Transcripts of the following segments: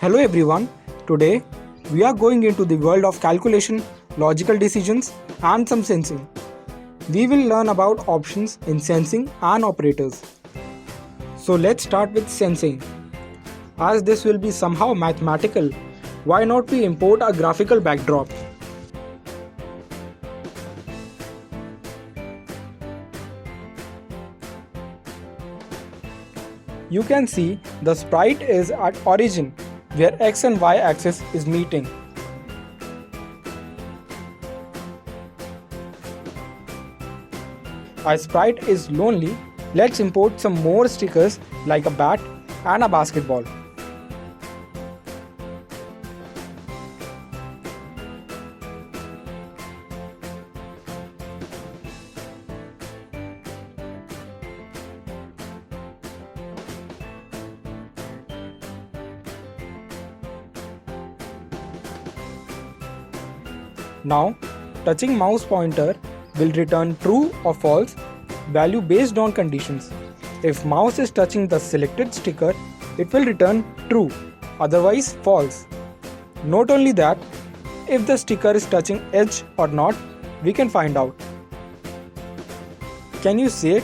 Hello everyone. Today we are going into the world of calculation, logical decisions and some sensing. We will learn about options in sensing and operators. So let's start with sensing. As this will be somehow mathematical, why not we import a graphical backdrop? You can see the sprite is at origin where x and y axis is meeting. Our sprite is lonely. Let's import some more stickers like a bat and a basketball. Now, touching mouse pointer will return true or false value based on conditions. If mouse is touching the selected sticker, it will return true, otherwise false. Not only that, if the sticker is touching edge or not, we can find out. Can you see it?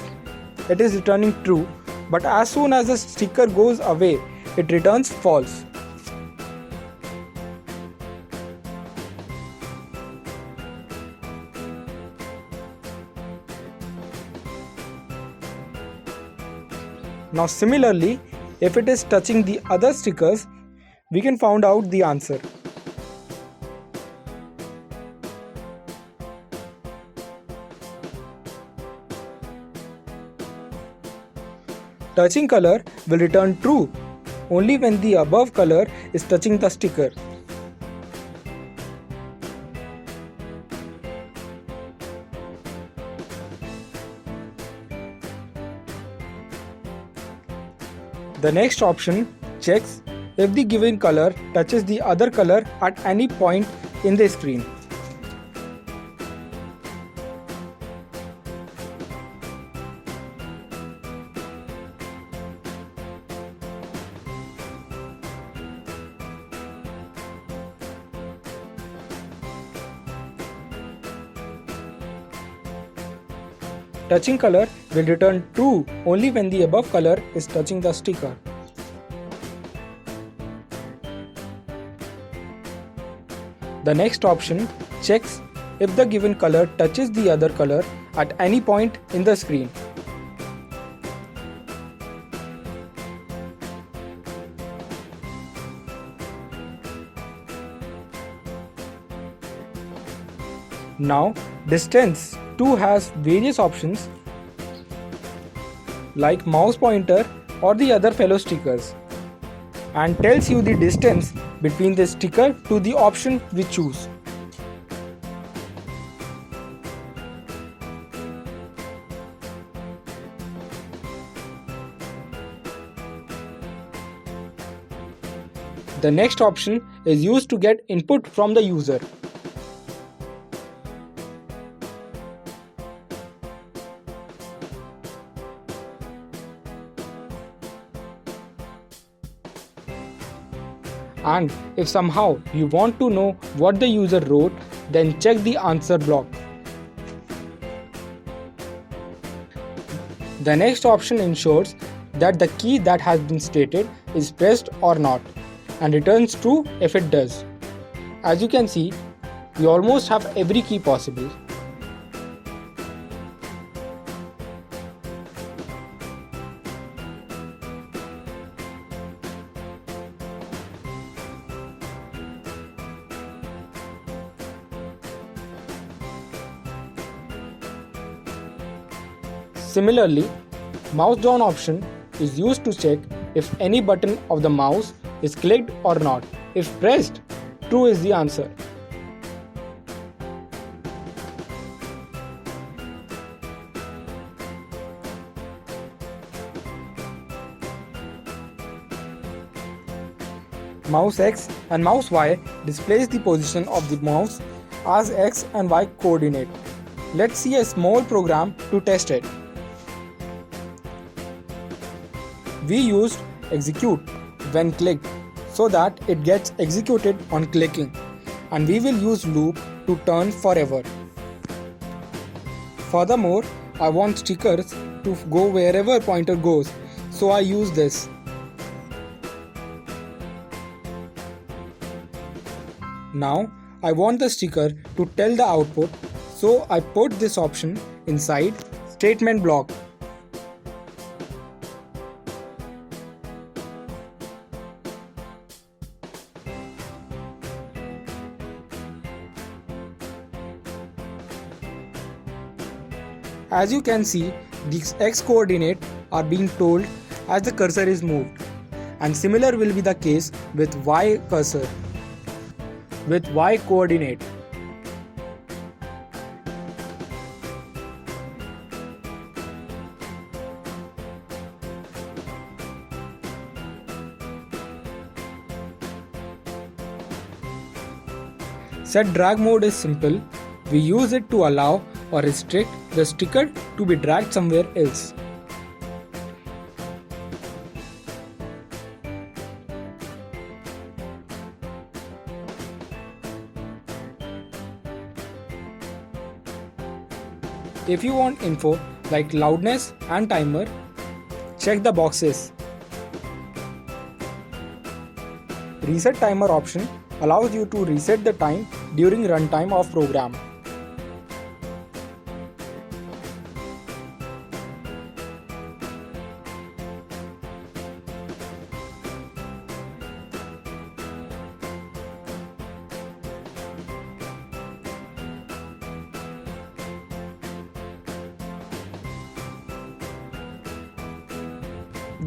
It is returning true, but as soon as the sticker goes away, it returns false. Now similarly, if it is touching the other stickers, we can find out the answer. Touching color will return true only when the above color is touching the sticker. The next option checks if the given color touches the other color at any point in the screen. Touching color will return true only when the above color is touching the sticker. The next option checks if the given color touches the other color at any point in the screen. Now, distance too has various options like mouse pointer or the other fellow stickers, and tells you the distance between the sticker to the option we choose. The next option is used to get input from the user. And if somehow you want to know what the user wrote, then check the answer block. The next option ensures that the key that has been stated is pressed or not, and returns true if it does. As you can see, we almost have every key possible. Similarly, mouse down option is used to check if any button of the mouse is clicked or not. If pressed, true is the answer. Mouse X and mouse Y displays the position of the mouse as X and Y coordinate. Let's see a small program to test it. We used execute when clicked, so that it gets executed on clicking, and we will use loop to turn forever. Furthermore, I want stickers to go wherever pointer goes, so I use this. Now I want the sticker to tell the output, so I put this option inside statement block. As you can see, these x coordinates are being told as the cursor is moved, and similar will be the case with y cursor, with y coordinate. Set drag mode is simple. We use it to allow or restrict the sticker to be dragged somewhere else. If you want info like loudness and timer, check the boxes. Reset timer option allows you to reset the time during runtime of program.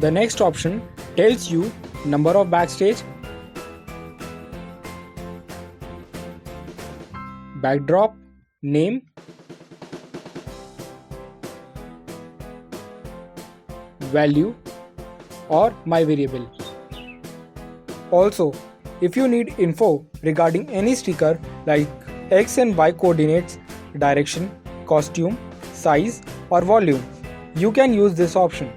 The next option tells you number of backstage, backdrop, name, value, or my variable. Also, if you need info regarding any sticker like x and y coordinates, direction, costume, size, or volume, you can use this option.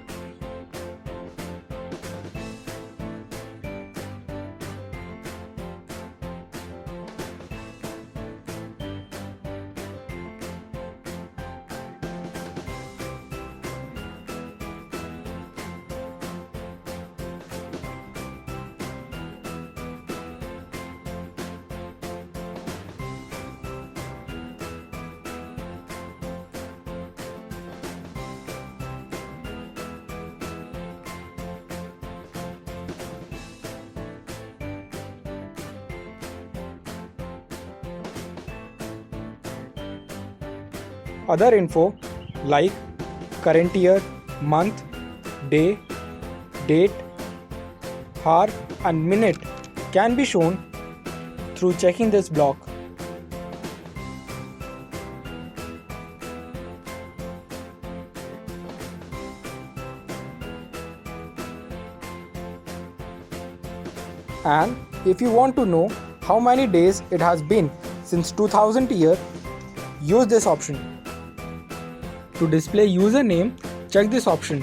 Other info like current year, month, day, date, hour and minute can be shown through checking this block. And if you want to know how many days it has been since 2000 year, use this option. To display username, check this option.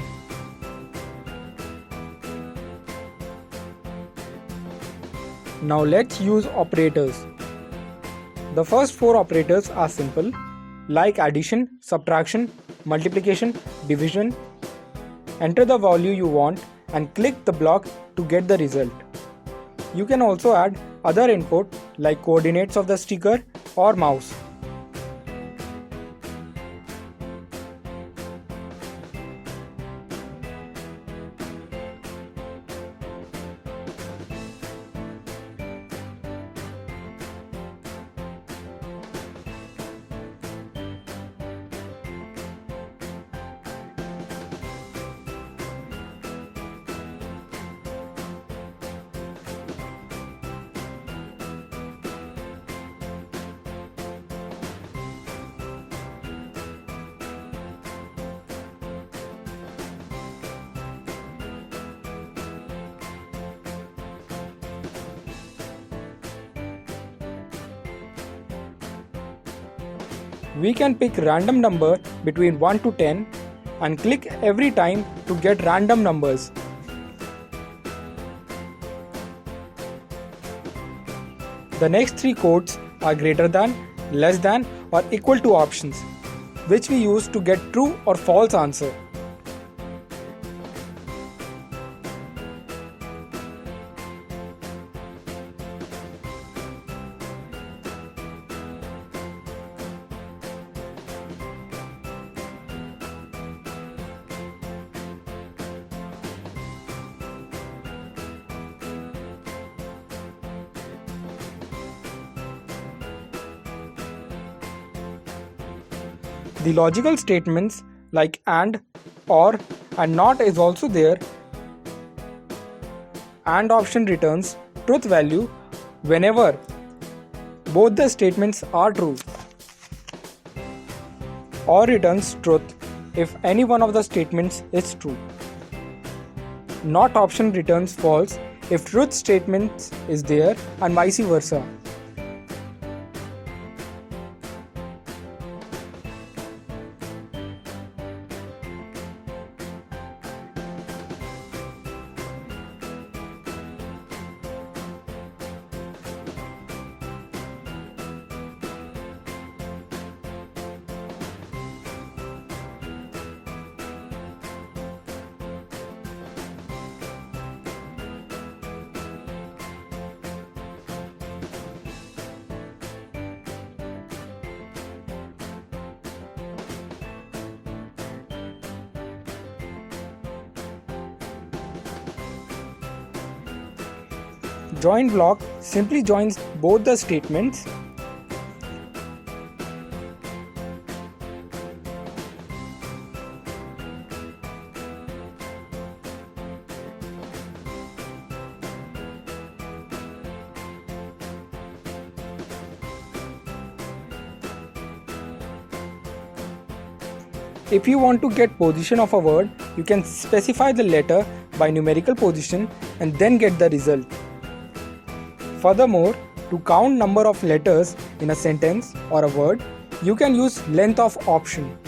Now let's use operators. The first 4 operators are simple, like addition, subtraction, multiplication, division. Enter the value you want and click the block to get the result. You can also add other input like coordinates of the sticker or mouse. We can pick random number between 1 to 10 and click every time to get random numbers. The next three codes are greater than, less than, or equal to options, which we use to get true or false answer. The logical statements like and, or, and not is also there. And option returns truth value whenever both the statements are true. Or returns truth if any one of the statements is true. Not option returns false if truth statement is there and vice versa. Join block simply joins both the statements. If you want to get position of a word, you can specify the letter by numerical position and then get the result. Furthermore, to count number of letters in a sentence or a word, you can use length of option.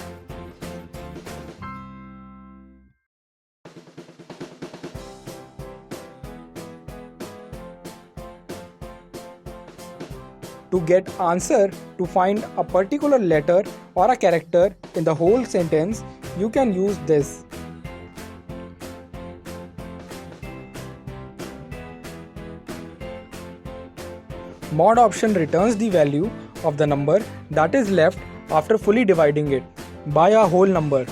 To get answer to find a particular letter or a character in the whole sentence, you can use this. Mod option returns the value of the number that is left after fully dividing it by a whole number.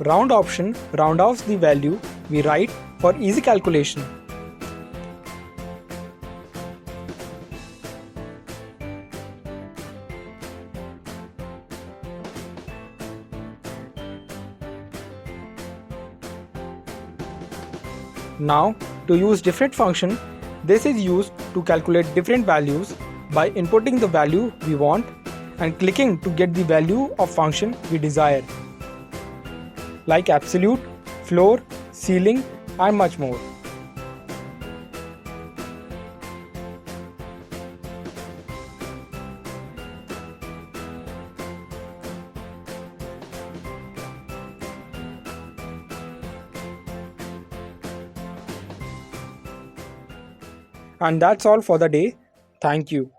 Round option round offs the value we write for easy calculation. Now, to use different function, this is used to calculate different values by inputting the value we want and clicking to get the value of function we desire, like absolute, floor, ceiling, and much more. And that's all for the day. Thank you.